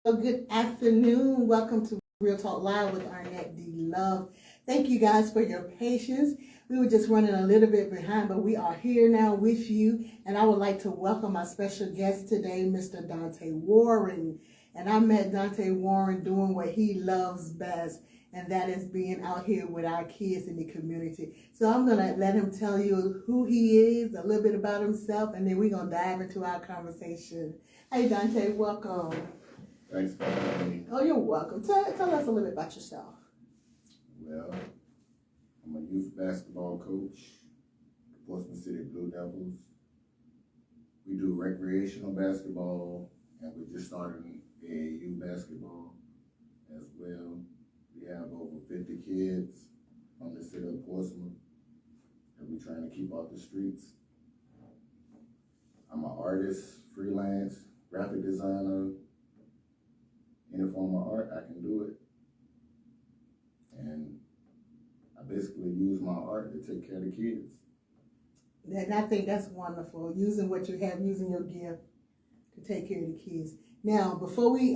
Well, good afternoon. Welcome to Real Talk Live with Arnette D. Love. Thank you guys for your patience. We were just running a little bit behind, but we are here now with you. And I would like to welcome our special guest today, Mr. Donte Warren. And I met Donte Warren doing what he loves best, and that is being out here with our kids in the community. So I'm going to let him tell you who he is, a little bit about himself, and then we're going to dive into our conversation. Hey, Donte, welcome. Thanks for having me. Oh, you're welcome. Tell us a little bit about yourself. Well, I'm a youth basketball coach, Portsmouth City Blue Devils. We do recreational basketball, and we're just starting AAU basketball as well. We have over 50 kids from the city of Portsmouth that we're trying to keep off the streets. I'm an artist, freelance, graphic designer. Any form of art, I can do it. And I basically use my art to take care of the kids. And I think that's wonderful, using what you have, using your gift to take care of the kids. Now, before we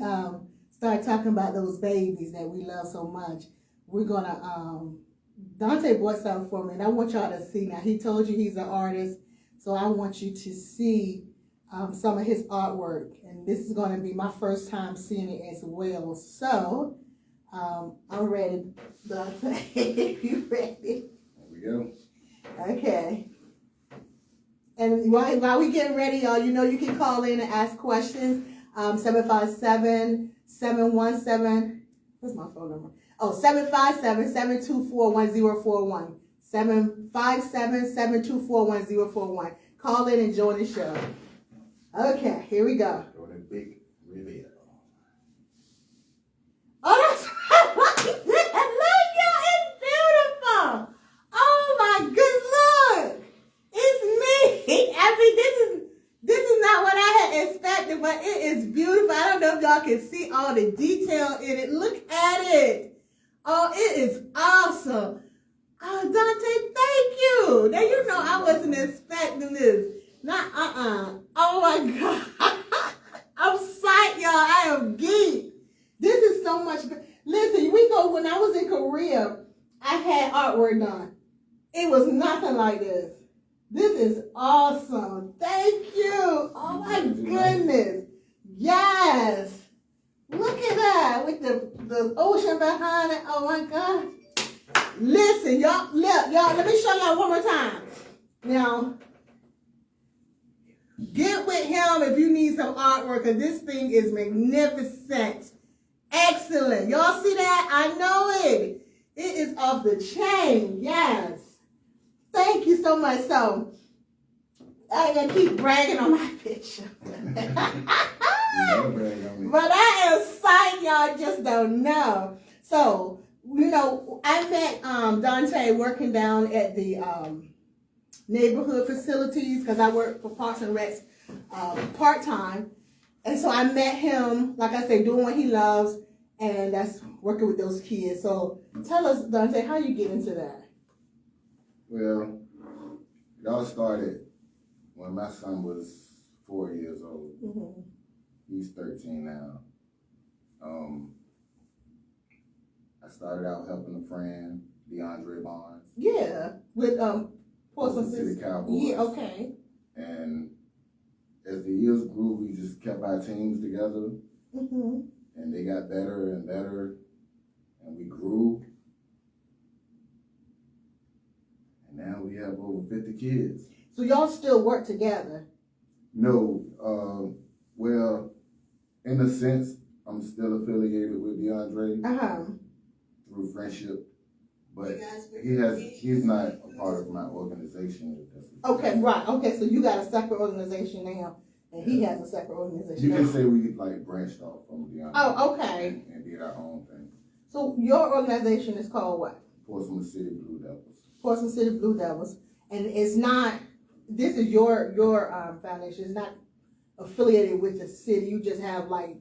start talking about those babies that we love so much, we're going to, Donte brought something for me, and I want y'all to see. Now, he told you he's an artist, so I want you to see some of his artwork, and this is going to be my first time seeing it as well. So I'm ready, Donte. You ready? There we go. Okay. And while we get ready, y'all, you know you can call in and ask questions. 757-717. What's my phone number? Oh, 757-724-1041. 757-724-1041. Call in and join the show. Okay, here we go. Throw that big reveal. Oh, that's right. Look, y'all, it's beautiful. Oh my good Lord, it's me. I mean, this is not what I had expected, but it is beautiful. I don't know if y'all can see all the detail in it. Look at it. Oh, it is awesome. Oh, Donte, thank you. Now you know I wasn't expecting this. Not Oh my God. I'm psyched, y'all. I am geek. This is so much. Listen, when I was in Korea, I had artwork done. It was nothing like this. This is awesome. Thank you. Oh my goodness. Yes. Look at that with the ocean behind it. Oh my God. Listen, y'all, let me show y'all one more time. Now, get with him if you need some artwork, because this thing is magnificent. Excellent. Y'all see that? I know it. It is off the chain. Yes. Thank you so much. So, I gotta keep bragging on my picture. But I am psyched, y'all just don't know. So, you know, I met Donte working down at the neighborhood facilities, because I work for Parks and Recs part-time. And so I met him, like I say, doing what he loves, and that's working with those kids. So tell us, Donte, how you get into that? Well, it all started when my son was 4 years old. Mm-hmm. He's 13 now. I started out helping a friend, DeAndre Barnes. Yeah, with Portsmouth City Cowboys. Yeah, okay. And as the years grew, we just kept our teams together. Mm-hmm. And they got better and better. And we grew. And now we have over 50 kids. So y'all still work together? No. Well, in a sense, I'm still affiliated with DeAndre through friendship. But he's not a part of my organization. Okay, right. Okay, so you got a separate organization now, and he has a separate organization. You can say we like branched off from DeAndre. Oh, okay. And did our own thing. So your organization is called what? Portsmouth City Blue Devils. Portsmouth City Blue Devils, and it's not. This is your foundation. It's not affiliated with the city. You just have like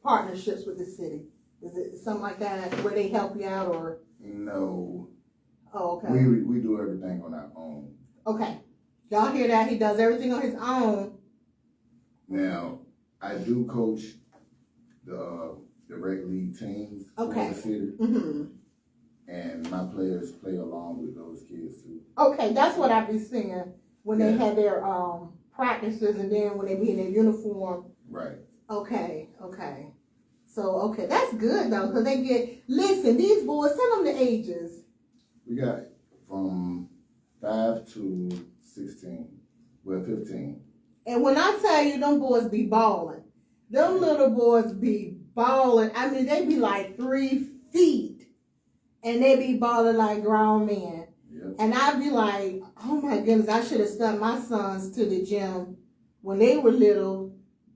partnerships with the city. Is it something like that where they help you out, or? No. Oh, okay. We do everything on our own. Okay. Y'all hear that? He does everything on his own. Now, I do coach the rec league teams Okay. for the city. Mm-hmm. And my players play along with those kids too. Okay, that's what I be seeing when they Yeah. had their practices, and then when they be in their uniform. Right. Okay. So, okay, that's good though, because they get, listen, these boys, tell them the ages. We got from 5 to 16, well, 15. And when I tell you, them boys be balling. Them little boys be balling. I mean, they be like 3 feet, and they be balling like grown men. Yep. And I be like, oh my goodness, I should have sent my sons to the gym when they were little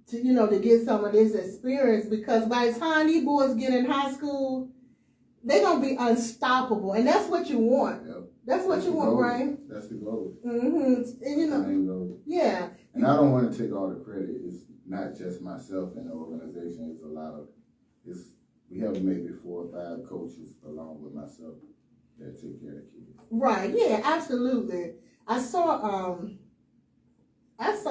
to, to get some of this experience, because by the time these boys get in high school, they're going to be unstoppable. And that's what you want. Yep. That's what you want, right? That's the goal. Mm-hmm. And the main goal. Yeah. And I don't want to take all the credit. It's not just myself and the organization. It's a lot of, we have maybe 4 or 5 coaches along with myself that take care of the kids. Right, yeah, absolutely. I saw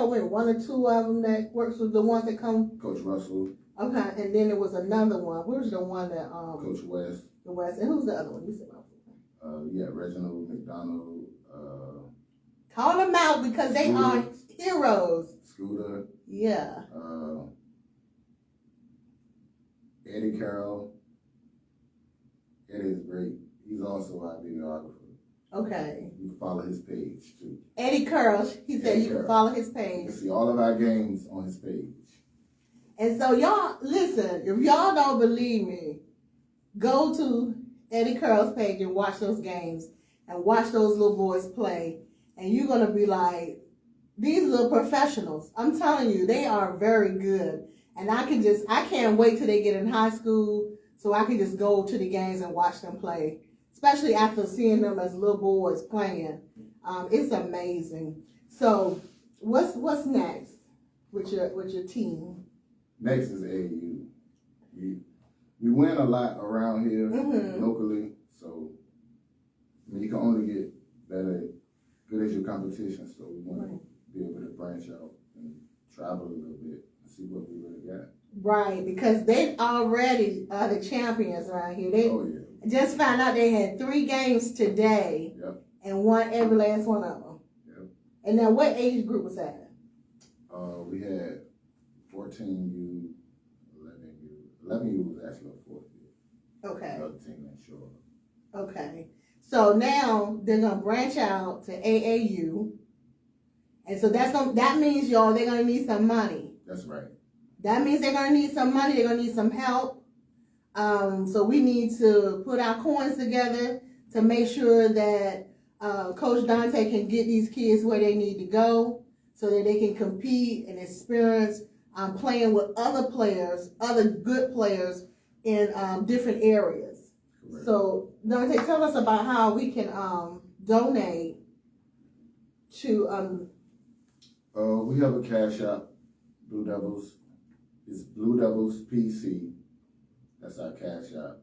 maybe 1 or 2 of them that works with the ones that come. Coach Russell. Okay, and then there was another one. Who's the one that Coach West. The West, and who's the other one? You said yeah, Reginald McDonald. Call them out because they are heroes. Scooter. Yeah. Eddie Carroll. Eddie is great. He's also our videographer. Okay. You can follow his page too. Eddie Curl, he said you can follow his page. You can see all of our games on his page. And so y'all, listen, if y'all don't believe me, go to Eddie Curl's page and watch those games and watch those little boys play. And you're going to be like, these little professionals, I'm telling you, they are very good. And I can't wait till they get in high school so I can just go to the games and watch them play. Especially after seeing them as little boys playing. It's amazing. So what's next with your team? Next is AAU. We win a lot around here locally, so you can only get better, good as your competition. So we want to be able to branch out and travel a little bit and see what we really got. Right, because they already are the champions around here. They just found out they had 3 games today and won every last one of them. Yep. And now what age group was that? We had 14U, 11U. 11U was actually a 4th year. Okay. Another team in Shore. Okay. So now they're gonna branch out to AAU, and so that means y'all they're gonna need some money. That's right. That means they're gonna need some money. They're gonna need some help. So we need to put our coins together to make sure that Coach Donte can get these kids where they need to go, so that they can compete and experience playing with other players, other good players in different areas. Correct. So Donte, tell us about how we can donate to. We have a cash app, Blue Devils. It's Blue Devils PC. That's our cash app.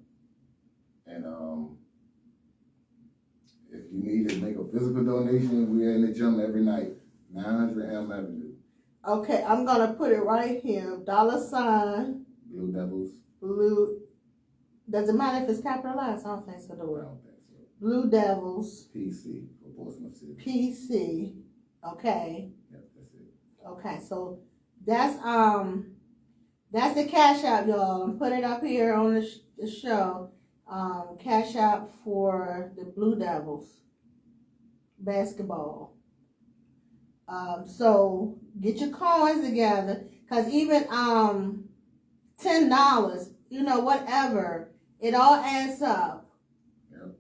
And if you need to make a physical donation, we're in the gym every night, 900 Elm Avenue. Okay, I'm gonna put it right here. $. Blue Devils. Blue. Does it matter if it's capitalized? I don't think so. I don't think so. Blue Devils. PC for Portsmouth City. PC. Okay. Yep, that's it. Okay, so that's the cash app, y'all. Put it up here on the show. Cash app for the Blue Devils basketball. So get your coins together, cause even $10, whatever, it all adds up. Yep.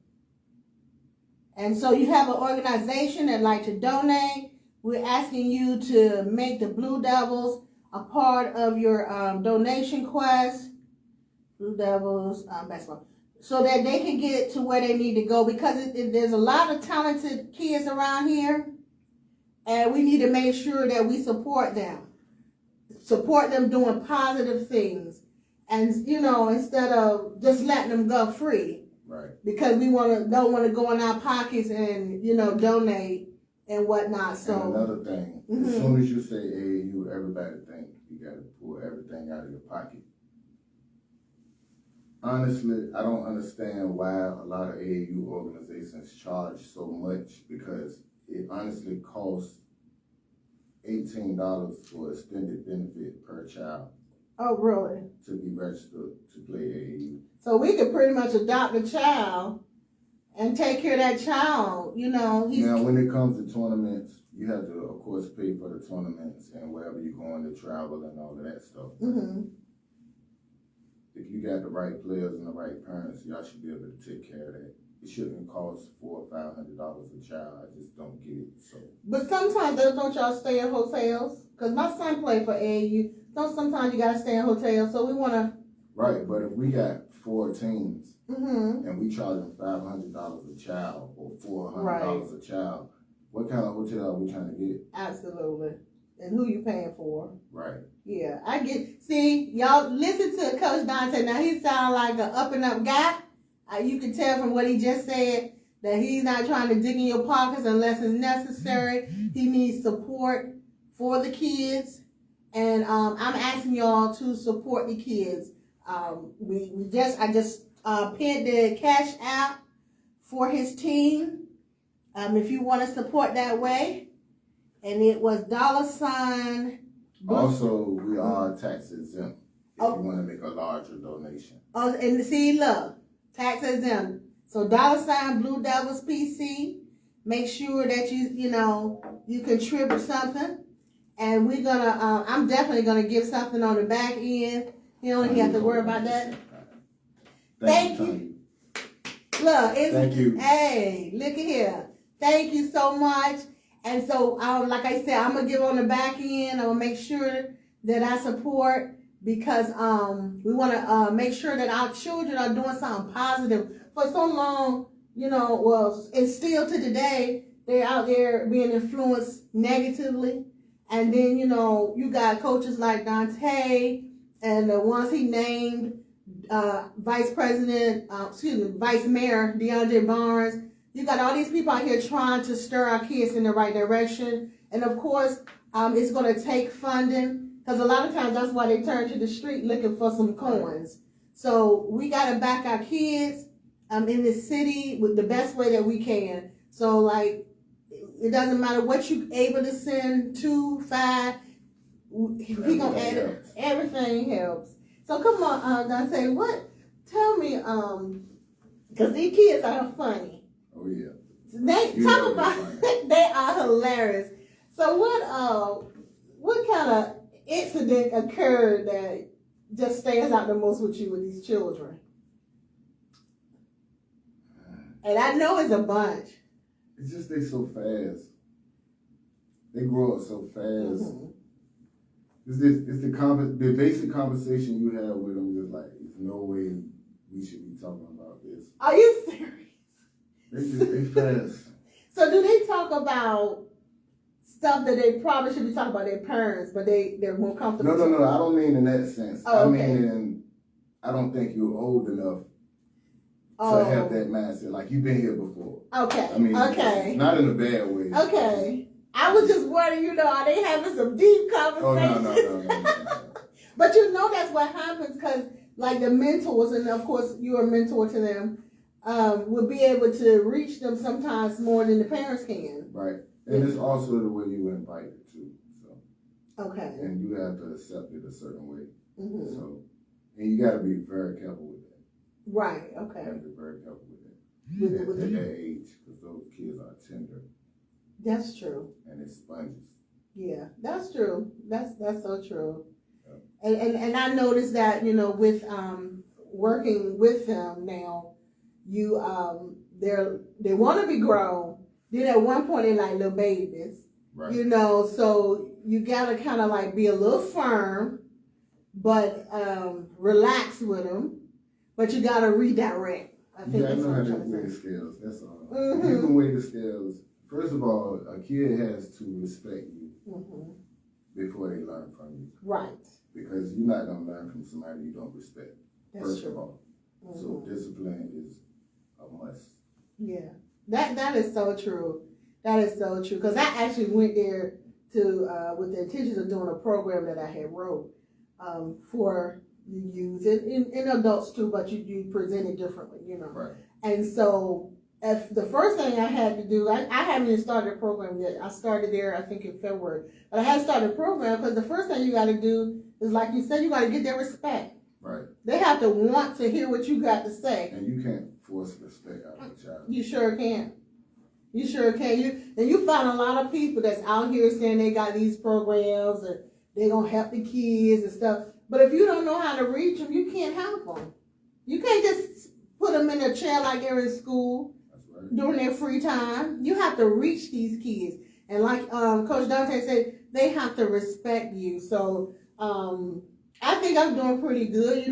And so you have an organization that like to donate. We're asking you to make the Blue Devils a part of your donation quest. Blue Devils basketball, so that they can get to where they need to go, because there's a lot of talented kids around here. And we need to make sure that we support them doing positive things, and instead of just letting them go free, right? Because we don't want to go in our pockets and donate and whatnot. So and another thing, as soon as you say AAU, everybody think you got to pull everything out of your pocket. honestly, I don't understand why a lot of AAU organizations charge so much, because it honestly costs $18 for extended benefit per child. Oh, really? To be registered to play AAU. So we could pretty much adopt a child and take care of that child, you know. Now, when it comes to tournaments, you have to, of course, pay for the tournaments and wherever you're going to travel and all of that stuff. Mm-hmm. If you got the right players and the right parents, y'all should be able to take care of that. It shouldn't cost $400 or $500 a child. I just don't get it. So. But sometimes don't y'all stay in hotels? Because my son played for AAU. Sometimes you gotta stay in hotels. So we wanna. Right, but if we got 4 teams mm-hmm. and we charge them $500 a child or $400 right. a child, what kind of hotel are we trying to get? Absolutely. And who you paying for? Right. Yeah, I get. See, y'all listen to Coach Donte. Now he sounds like an up and up guy. You can tell from what he just said that he's not trying to dig in your pockets unless it's necessary. He needs support for the kids, and I'm asking y'all to support the kids. I just pinned the cash app for his team. If you want to support that way, and it was $. Also, we are tax exempt if you want to make a larger donation. Oh, and see, look, tax exempt. So $ Blue Devils PC. Make sure that you contribute something, and we're gonna. I'm definitely gonna give something on the back end. You don't have to worry about that. Thank you. Look, thank you. Hey, look at here. Thank you so much. And so, like I said, I'm gonna give on the back end. I'm gonna make sure that I support, because we want to make sure that our children are doing something positive. For so long, and still to today, they're out there being influenced negatively. And then, you got coaches like Donte and the ones he named, Vice Mayor DeAndre Barnes. You got all these people out here trying to stir our kids in the right direction. And of course, it's going to take funding, because a lot of times that's why they turn to the street looking for some coins. So we got to back our kids in this city with the best way that we can. So, like, it doesn't matter what you're able to send, 2, 5, he going to add it. Everything helps. So come on, Donte, tell me, because these kids are funny. Oh yeah. They talk about they are hilarious. So what kind of incident occurred that just stands out the most with you with these children? And I know it's a bunch. It's just they so fast. They grow up so fast. Mm-hmm. It's the basic conversation you have with them. Just like, there's no way we should be talking about this. Are you serious? They fast. So do they talk about stuff that they probably should be talking about their parents, but they're more comfortable? No. I don't mean in that sense. Oh, okay. I mean I don't think you're old enough to have that mindset. Like, you've been here before. Okay. I mean, okay. Not in a bad way. Okay. I was just wondering, are they having some deep conversations? Oh, no. But that's what happens, because like the mentors, and of course you're a mentor to them, will be able to reach them sometimes more than the parents can. Right. And it's also the way you invite it too. So. Okay. And you have to accept it a certain way. Mm-hmm. So, and you got to be very careful with that. Right. Okay. You have to be very careful with that. At that age, because those kids are tender. That's true. And it's sponges. Yeah, that's true. That's so true. Yeah. And I noticed that, with working with them now, they want to be grown. Then at one point they're like little babies. Right. So you gotta kind of like be a little firm, but relax with them. But you gotta redirect. I think that's know what how I'm to trying to weigh the say. scales. That's all. Mm-hmm. You can weigh the scales. First of all, a kid has to respect you before they learn from you. Right. Because you're not going to learn from somebody you don't respect. That's first true. of all. Mm-hmm. So discipline is a must. Yeah. That is so true. That is so true. Because I actually went there to with the intentions of doing a program that I had wrote for you use it in adults too, but you present it differently, Right. And so, if the first thing I had to do, I haven't even started a program yet. I started there, I think, in February. But I had started a program because the first thing you got to do is, like you said, you got to get their respect. Right. They have to want to hear what you got to say. And you can't force respect out of a child. You sure can. You sure can. You find a lot of people that's out here saying they got these programs and they're going to help the kids and stuff. But if you don't know how to reach them, you can't help them. You can't just put them in a chair like they're in school. During their free time. You have to reach these kids. And like Coach Donte said, they have to respect you. So I think I'm doing pretty good.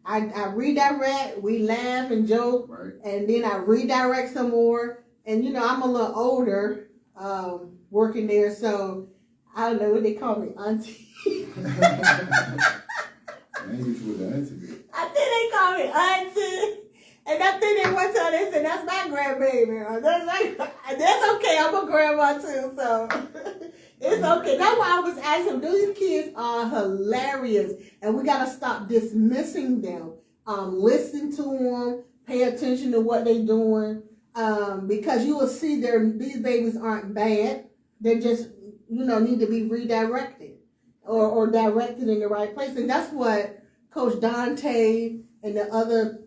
I redirect, we laugh and joke, right. And then I redirect some more. And I'm a little older working there, so I don't know what they call me, auntie. I ain't with the auntie. I think they call me auntie. And I think they one time they said, that's my grandbaby. That's okay, I'm a grandma too, so it's okay. That's why I was asking, these kids are hilarious. And we got to stop dismissing them. Listen to them, pay attention to what they're doing. Because you will see these babies aren't bad. They just, need to be redirected or directed in the right place. And that's what Coach Donte and the other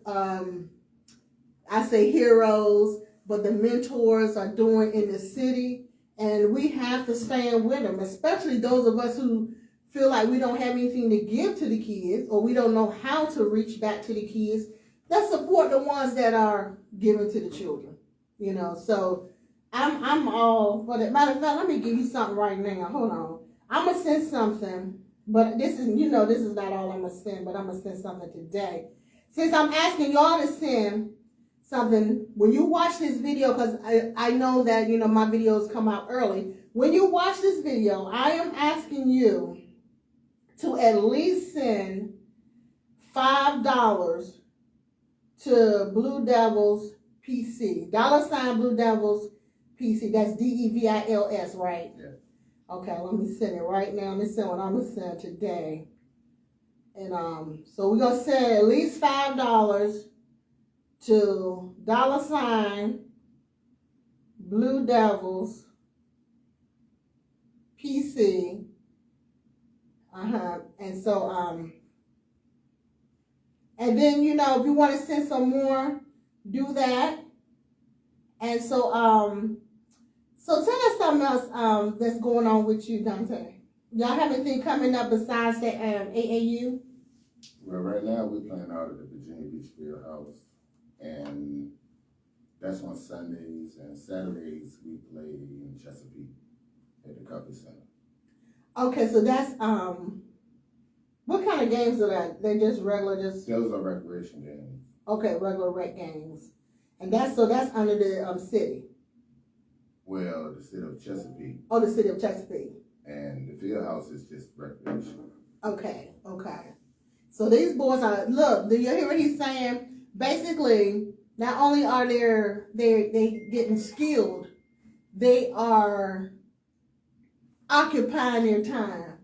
I say heroes, but the mentors are doing in the city, and we have to stand with them, especially those of us who feel like we don't have anything to give to the kids, or we don't know how to reach back to the kids. Let's support the ones that are giving to the children, So I'm all for that. Matter of fact, let me give you something right now. Hold on. I'm gonna send something, but this is not all I'm gonna send, but I'm gonna send something today. Since I'm asking y'all to send something, when you watch this video, because I know that, my videos come out early. When you watch this video, I am asking you to at least send $5 to Blue Devils PC. $ Blue Devils PC. That's DEVILS, right? Yeah. Okay, let me send it right now. Let me send what I'm going to send today. And so we're going to send at least $5 to $ Blue Devils PC. And so and then if you want to send some more, do that. And so so tell us something else that's going on with you, Donte. Y'all have anything coming up besides the AAU? Well, right now we're playing out at the Virginia Beach Field House, and that's on Sundays, and Saturdays we play in Chesapeake at the Copy Center. Okay, so that's what kind of games are that? They just regular, Those are recreation games. Okay, regular rec games, and that's under the city. Well, the city of Chesapeake. Oh, the city of Chesapeake. And the field house is just recreation. Okay. So these boys look, do you hear what he's saying? Basically, not only are they getting skilled, they are occupying their time.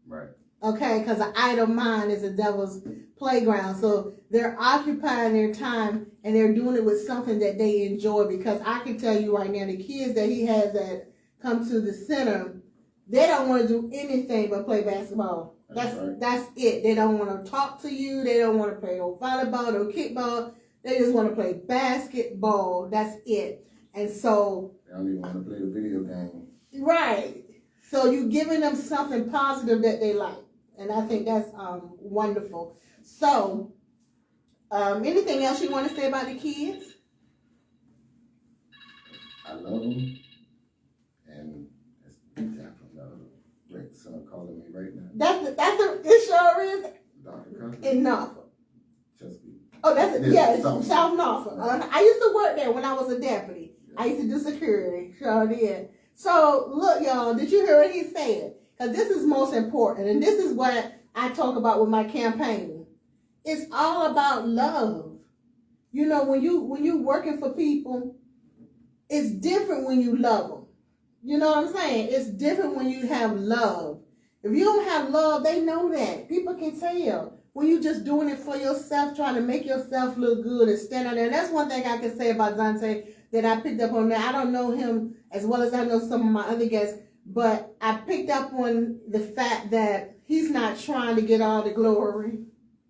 Right. Okay, because an idle mind is a devil's playground. So they're occupying their time, and they're doing it with something that they enjoy. Because I can tell you right now, the kids that he has that come to the center, they don't want to do anything but play basketball. That's it. They don't want to talk to you. They don't want to play no volleyball, no kickball. They just want to play basketball. That's it. And so they don't even want to play the video game. Right. So you're giving them something positive that they like. And I think that's wonderful. So, anything else you want to say about the kids? I love them. And that's Jack from the Rick son calling me right now. It sure is. Dr. In Norfolk. Chesapeake. Oh, that's it. Yeah, it's South Norfolk. I used to work there when I was a deputy. Yeah. I used to do security. Sure did. So, look, y'all, did you hear what he said? Because this is most important, and this is what I talk about with my campaign. It's all about love. When you working for people, it's different when you love them. You know what I'm saying? It's different when you have love. If you don't have love, they know that. People can tell. when you just doing it for yourself, trying to make yourself look good and stand out there. And that's one thing I can say about Donte that I picked up on that. I don't know him as well as I know some of my other guests, but I picked up on the fact that he's not trying to get all the glory.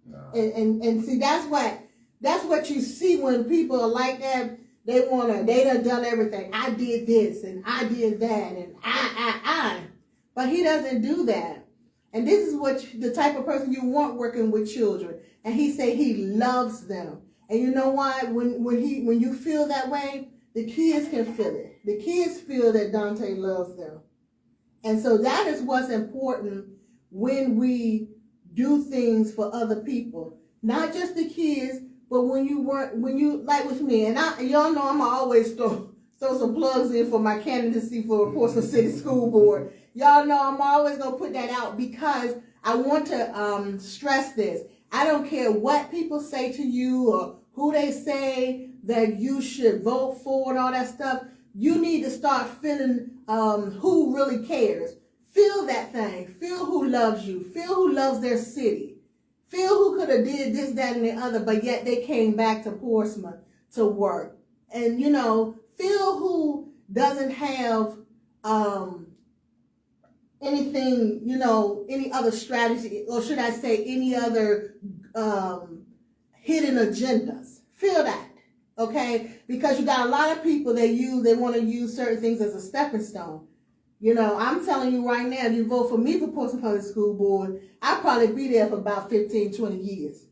No. And see, that's what you see when people are like that. They done everything. I did this and I did that and I. But he doesn't do that. And this is what the type of person you want working with children. And he said he loves them. And you know why? When you feel that way, the kids can feel it. The kids feel that Donte loves them. And so that is what's important when we do things for other people. Not just the kids, but when you like with me, and y'all know I'm always throw some plugs in for my candidacy for Portsmouth City School Board. Y'all know I'm always gonna put that out because I want to stress this. I don't care what people say to you or who they say that you should vote for and all that stuff. You need to start feeling who really cares. Feel that thing. Feel who loves you. Feel who loves their city. Feel who could have did this, that, and the other, but yet they came back to Portsmouth to work. And, feel who doesn't have anything, any other strategy, or should I say any other hidden agendas. Feel that, okay? Because you got a lot of people they want to use certain things as a stepping stone. I'm telling you right now, if you vote for me for Portsmouth Public School Board, I'll probably be there for about 15, 20 years.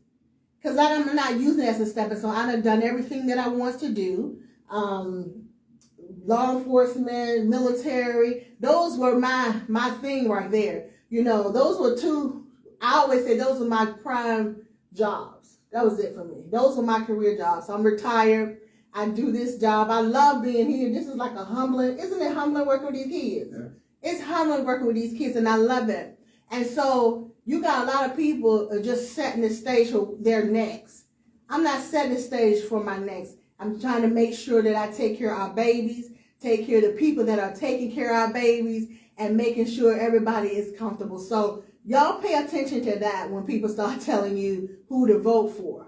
Because I'm not using it as a stepping stone. I've done everything that I want to do. Law enforcement, military, those were my thing right there. Those were two, I always say those were my prime jobs. That was it for me. Those were my career jobs. So I'm retired. I do this job. I love being here. This is like a humbling, isn't it humbling working with these kids? Yeah. It's humbling working with these kids, and I love it. And so you got a lot of people just setting the stage for their next. I'm not setting the stage for my next. I'm trying to make sure that I take care of our babies, take care of the people that are taking care of our babies, and making sure everybody is comfortable. So y'all pay attention to that when people start telling you who to vote for.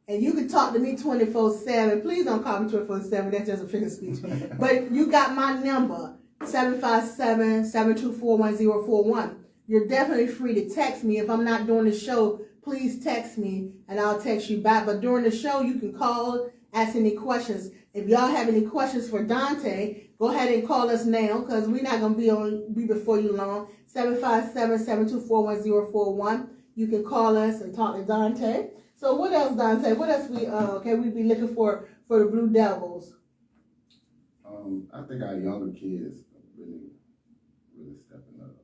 And you can talk to me 24/7. Please don't call me 24/7. That's just a figure of speech. But you got my number, 757-724-1041. You're definitely free to text me. If I'm not doing the show, please text me and I'll text you back. But during the show, you can call, ask any questions. If y'all have any questions for Donte, go ahead and call us now because we're not going to be before you long. 757-724-1041. You can call us and talk to Donte. So what else, Donte? What else we be looking for the Blue Devils? I think our younger kids are really stepping up.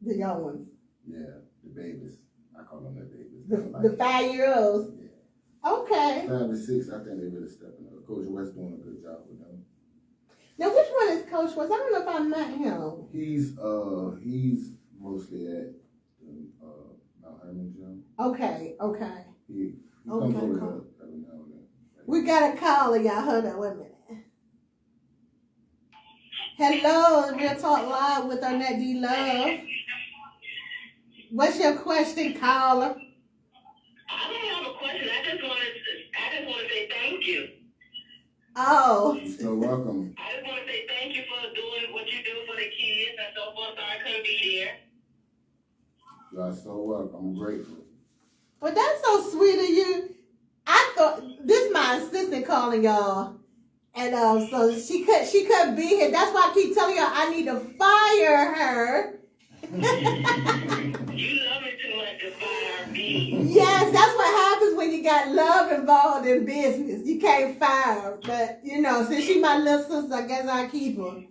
The young ones. Yeah, the babies. I call them the babies. The 5-year-olds. Yeah. Okay. 5 to 6, I think they're really stepping up. Coach West doing a good job with them. Now, which one is Coach West? I don't know if I met him. He's mostly at Mount Herman Gym. Okay. He comes over every now and then. We got a caller, y'all. Hold on, wait a minute. Hello, Real Talk Live with Arnette D. Love. What's your question, caller? I don't have a question. I just want to say thank you. Oh. You're so welcome. I just want to say thank you for doing what you do for the kids and so forth. So I couldn't be there. You are so welcome. I'm grateful. Well, that's so sweet of you. I thought this is my assistant calling y'all, and so she couldn't be here. That's why I keep telling y'all I need to fire her. You love me too much to fire me. Yes, that's what happens when you got love involved in business. You can't fire her, but since she's my little sister, I guess I'll keep her.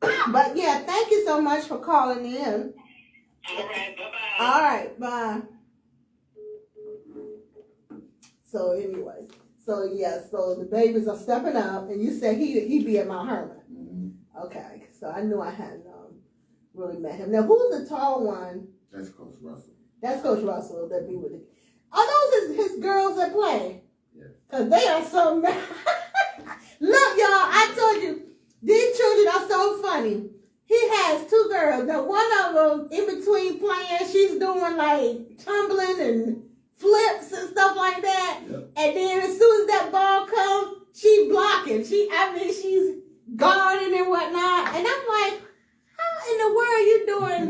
But yeah, thank you so much for calling in. All right, bye-bye. All right, bye. So anyways, so the babies are stepping up, and you said he'd be at Mount Herman. Mm-hmm. Okay, so I knew I hadn't really met him. Now, who's the tall one? That's Coach Russell. That's Coach Russell that be with it. Are those his girls that play? Yeah. Because they are so mad. Look, y'all, I told you, these children are so funny. he has two girls. Now one of them, in between playing, she's doing like tumbling and flips and stuff like that. Yep. And then as soon as that ball comes, she blocking. She's guarding and whatnot. And I'm like, how in the world are you doing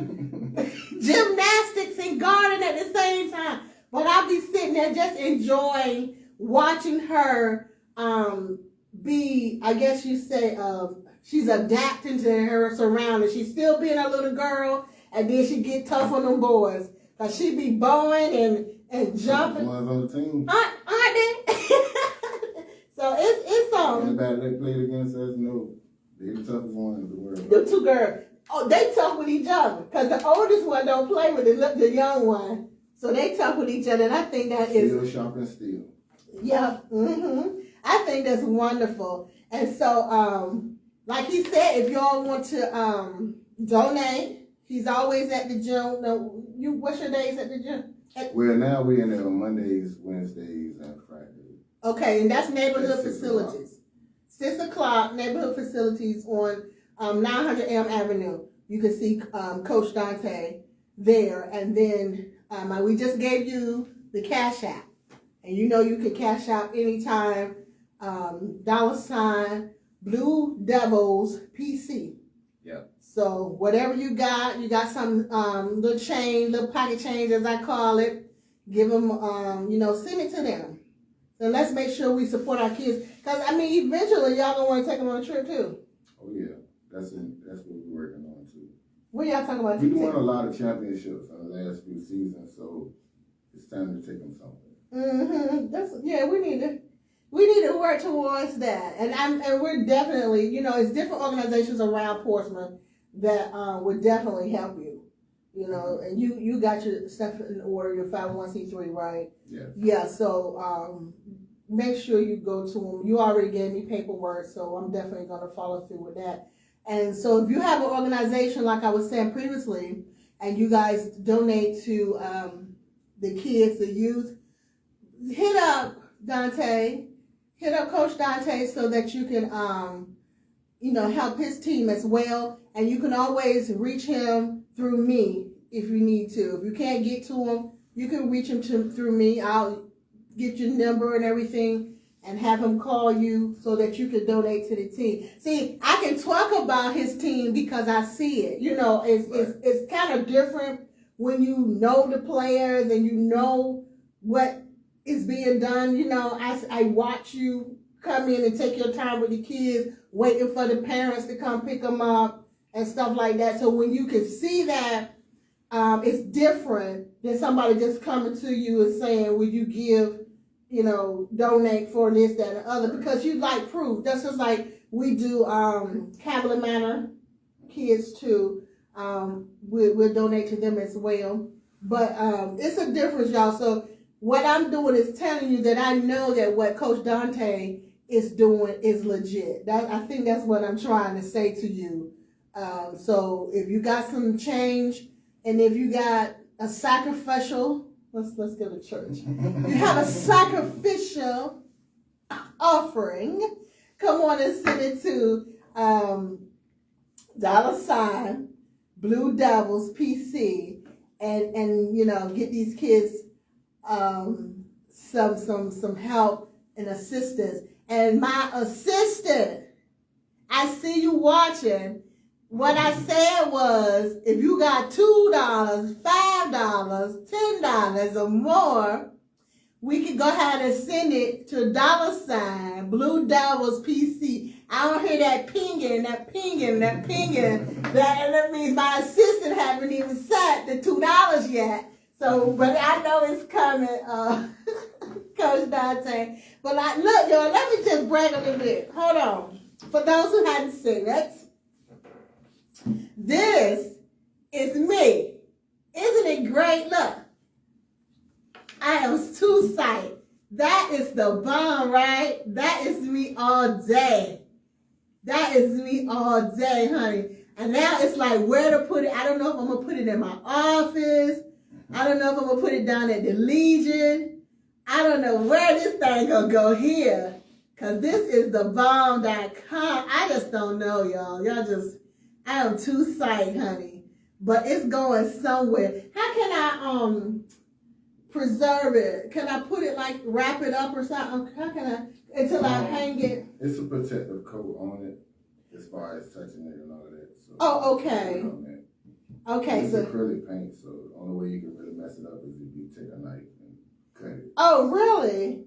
gymnastics and guarding at the same time? But I'll be sitting there just enjoying watching her be, I guess you say, she's adapting to her surroundings. She's still being a little girl, and then she get tough on them boys. Cause she be bowing and jumping. Ones on the team. Aren't they? So it's Anybody that played against us, no, they're the toughest ones in the world. the two girls. Oh, they tough with each other. Cause the oldest one don't play with the young one. So they tough with each other, and I think that is Steel sharpens steel. yeah. I think that's wonderful. And so like he said, if y'all want to donate, he's always at the gym. No, what's your days at the gym? Well, now we're in there on Mondays, Wednesdays, and Fridays. Okay, and that's neighborhood At 6 o'clock. facilities. 6 o'clock, neighborhood facilities on 900 Elm Avenue. You can see Coach Donte there. And then we just gave you the Cash App. And you know you can cash out anytime. $ Blue Devils PC. Yep. So whatever you got some little change, little pocket change as I call it. Give them, send it to them. So let's make sure we support our kids. Because, eventually y'all gonna want to take them on a trip too. Oh, yeah. That's what we're working on, too. What y'all talking about? We won a lot of championships in the last few seasons, so it's time to take them somewhere. We need to work towards that. And we're definitely, it's different organizations around Portsmouth that would definitely help you. And you got your stuff in order, your 501c3, right? Yes. Yeah, so make sure you go to them. You already gave me paperwork, so I'm definitely going to follow through with that. And so if you have an organization, like I was saying previously, and you guys donate to the kids, the youth, hit up Donte, hit up Coach Donte so that you can, help his team as well. And you can always reach him through me if you need to. If you can't get to him, you can reach him through me. I'll get your number and everything and have him call you so that you can donate to the team. See, I can talk about his team because I see it. It's kind of different when you know the players and you know what is being done. I watch you come in and take your time with the kids, waiting for the parents to come pick them up and stuff like that. So when you can see that, it's different than somebody just coming to you and saying, will you give, donate for this, that, and the other, because you like proof. That's just like we do Campbell Manor kids too. We'll donate to them as well. But it's a difference, y'all. So what I'm doing is telling you that I know that what Coach Donte is doing is legit. I think that's what I'm trying to say to you. So if you got some change, and if you got a sacrificial, let's go to church. You have a sacrificial offering, come on and send it to $ Blue Devils PC, and get these kids some help and assistance. And my assistant, I see you watching. What I said was, if you got $2, $5, $10 or more, we can go ahead and send it to $ Blue Devils PC. I don't hear that pinging. That means my assistant haven't even set the $2 yet. So, but I know it's coming, Coach Donte. But look, y'all, let me just brag a little bit. Hold on. For those who hadn't seen it, this is me. Isn't it great? Look, I am too sight. That is the bomb, right? That is me all day. That is me all day, honey. And now it's like where to put it. I don't know if I'm going to put it in my office. I don't know if I'm going to put it down at the Legion. I don't know where this thing going to go here. Because this is the bomb.com. I just don't know, y'all. Y'all just, I am too psyched, honey. But it's going somewhere. How can I preserve it? Can I put it like wrap it up or something? How can I until I hang it? It's a protective coat on it as far as touching it and all of that. So Oh, okay. Okay, it's so acrylic paint, so the only way you can really mess it up is if you take a knife and cut it. oh really?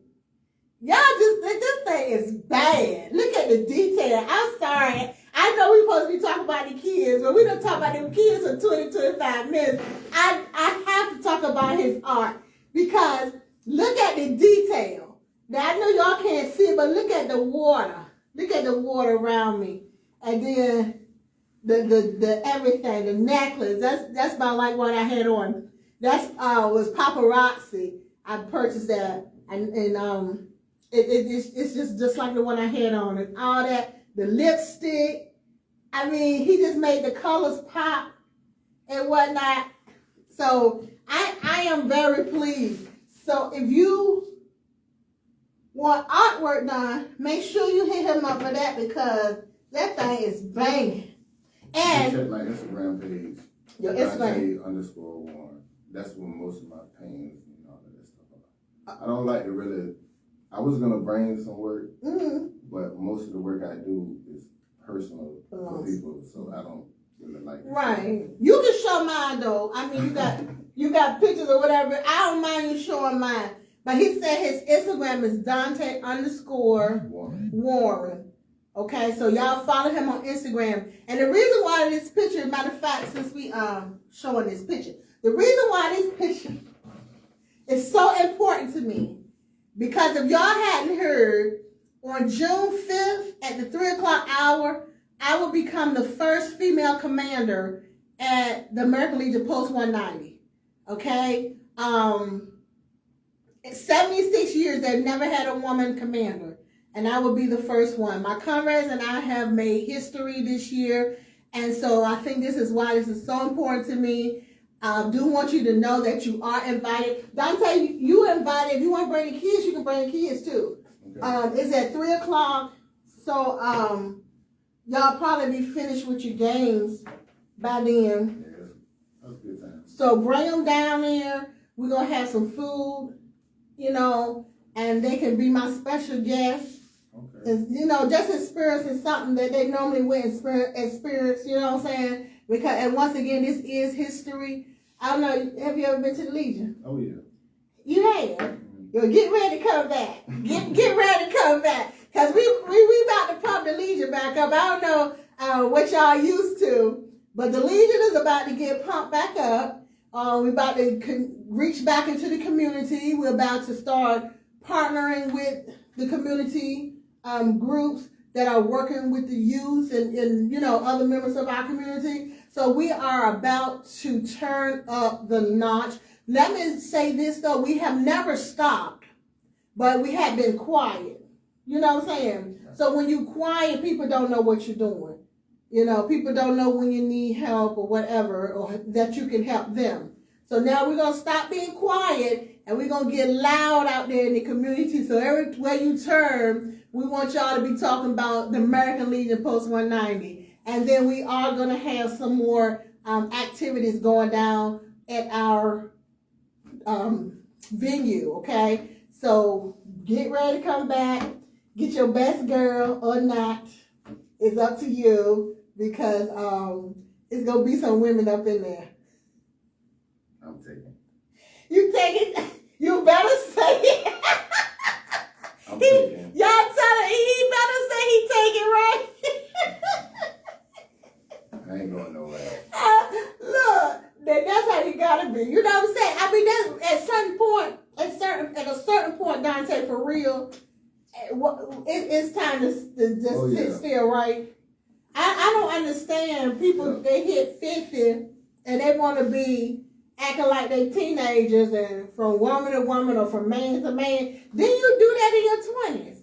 Y'all just this thing is bad. Look at the detail. I'm sorry. I know we're supposed to be talking about the kids, but we don't talk about them kids for 20-25 minutes. I have to talk about his art because look at the detail. Now I know y'all can't see it, but look at the water. Look at the water around me. And then the everything, the necklace. That's about like what I had on. That's was paparazzi. I purchased that and it's just like the one I had on and all that. The lipstick. I mean, he just made the colors pop and whatnot. So I am very pleased. So if you want artwork done, make sure you hit him up for that because that thing is banging. And check my Instagram page. Your Instagram _1. That's where most of my paintings and all of that stuff are. I don't like to really. I was gonna bring some work, but most of the work I do is personal for people, so I don't really like it. Right. You can show mine though. I mean, you got pictures or whatever. I don't mind you showing mine. But he said his Instagram is Donte _Warren. Okay, so y'all follow him on Instagram. And the reason why this picture, matter of fact, since we showing this picture, the reason why this picture is so important to me, because if y'all hadn't heard, on June 5th at the 3 o'clock hour, I will become the first female commander at the American Legion Post 190. Okay? 76 years they've never had a woman commander. And I will be the first one. My comrades and I have made history this year. And so I think this is why this is so important to me. I do want you to know that you are invited. Donte, you invited. If you want to bring the kids, you can bring the kids too. Okay. It's at 3 o'clock. So y'all probably be finished with your games by then. Yeah, that's a good time. So bring them down there. We're going to have some food, you know, and they can be my special guests. Okay. You know, just experiencing something that they normally wouldn't experience, you know what I'm saying? Because, and once again, this is history. I don't know, have you ever been to the Legion? Oh, yeah. You have? Mm-hmm. Get ready to come back. Get ready to come back. Because we about to pump the Legion back up. I don't know what y'all used to, but the Legion is about to get pumped back up. We're about to reach back into the community. We're about to start partnering with the community groups that are working with the youth and you know, other members of our community. So we are about to turn up the notch. Let me say this though, we have never stopped, but we have been quiet. You know what I'm saying? So when you quiet, people don't know what you're doing. You know, people don't know when you need help or whatever, or that you can help them. So now we're going to stop being quiet and we're going to get loud out there in the community. So everywhere you turn, we want y'all to be talking about the American Legion Post 190. And then we are going to have some more activities going down at our venue, okay? So get ready to come back. Get your best girl or not. It's up to you because it's going to be some women up in there. I'm taking. You take it? You better say it. I'm taking. Y'all tell him he better say he take it, right? I ain't going nowhere. Look, that's how you gotta be. You know what I'm saying? I mean, that's at a certain point, Donte, for real, it's time to just sit still, right? I don't understand people. They hit 50 and they want to be acting like they teenagers and from woman to woman or from man to man. Then you do that in your 20s.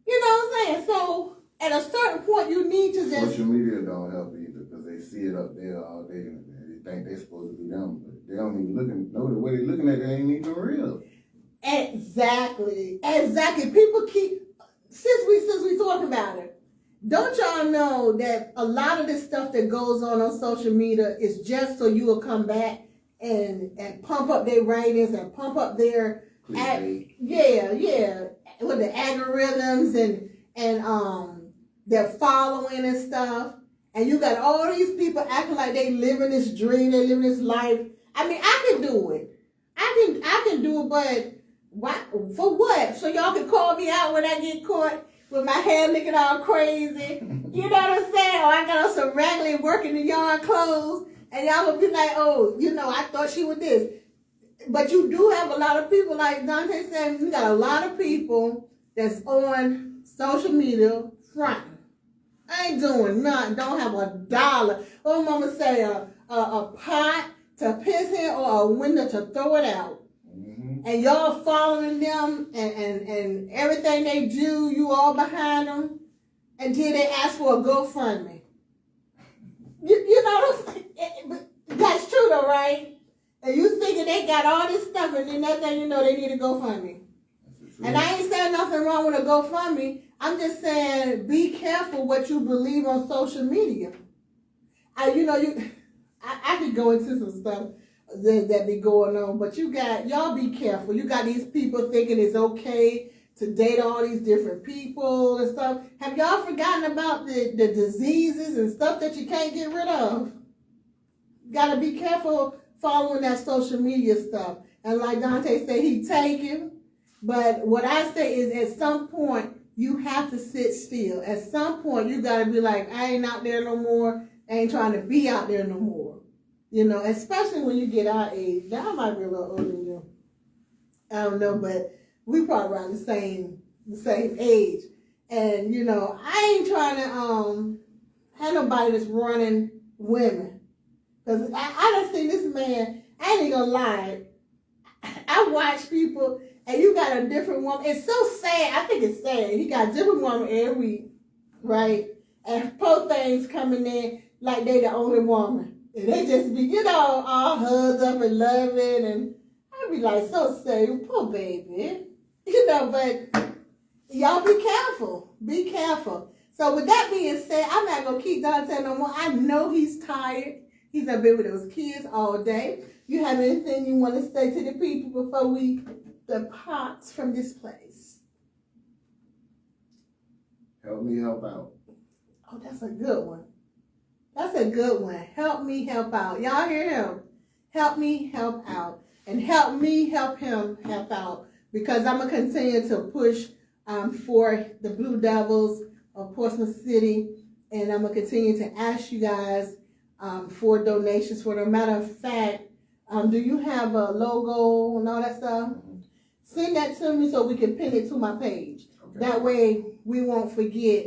You know what I'm saying? So at a certain point, you need to just. Social media don't help either because they see it up there all day and they think they're supposed to be them, but they don't even know the way they're looking at it ain't even real. Exactly. People keep since we talking about it. don't y'all know that a lot of this stuff that goes on social media is just so you will come back and pump up their ratings and pump up their with the algorithms and their following and stuff. And you got all these people acting like they living this dream, they living this life. I mean, I can do it. I can do it, but what for what? So y'all can call me out when I get caught with my hair looking all crazy. You know what I'm saying? Or I got on some raggedy work in the yard clothes, and y'all gonna be like, oh, I thought she was this. But you do have a lot of people, like Donte said, you got a lot of people that's on social media fronting. I ain't doing nothing. Don't have a dollar. Oh, mama say a pot to piss in or a window to throw it out. Mm-hmm. And y'all following them and everything they do, you all behind them until they ask for a GoFundMe. You know, that's true though, right? And you thinking they got all this stuff and then that thing you know they need a GoFundMe. And I ain't saying nothing wrong with a GoFundMe. I'm just saying be careful what you believe on social media. I could go into some stuff that be going on, but y'all be careful. You got these people thinking it's okay to date all these different people and stuff. Have y'all forgotten about the diseases and stuff that you can't get rid of? Gotta be careful following that social media stuff. And like Donte said, he taken. But what I say is at some point, you have to sit still. At some point, you got to be like, I ain't out there no more. I ain't trying to be out there no more. Especially when you get our age. Now I might be a little older than you. I don't know, but we probably around the same age. And, I ain't trying to have nobody that's running women. Because I done seen this man, I ain't gonna lie. I watch people, and you got a different woman. It's so sad. I think it's sad. He got a different woman every week, right? And poor things coming in like they the only woman. And they just be, all hugged up and loving. And I be like, so sad. Poor baby. But y'all be careful. Be careful. So with that being said, I'm not going to keep Donte no more. I know he's tired. He's been with those kids all day. You have anything you want to say to the people before we depart from this place? Help me help out. Oh, that's a good one. That's a good one. Help me help out. Y'all hear him? Help me help out. And help me help him help out. Because I'm going to continue to push for the Blue Devils of Portsmouth City. And I'm going to continue to ask you guys for donations. For no matter of fact, do you have a logo and all that stuff? Mm-hmm. Send that to me so we can pin it to my page. Okay. That way we won't forget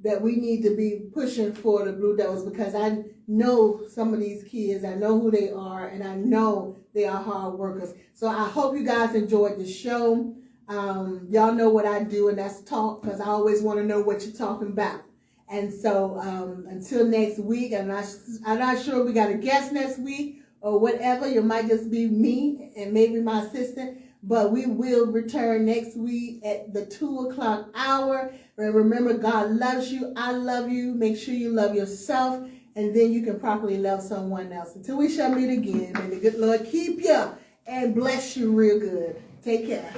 that we need to be pushing for the Blue Devils, because I know some of these kids, I know who they are, and I know they are hard workers. So I hope you guys enjoyed the show. Y'all know what I do, and that's talk, because I always want to know what you're talking about. And so until next week, I'm not sure we got a guest next week or whatever. You might just be me and maybe my assistant. But we will return next week at the 2:00 hour. And remember, God loves you. I love you. Make sure you love yourself. And then you can properly love someone else. Until we shall meet again, may the good Lord keep you and bless you real good. Take care.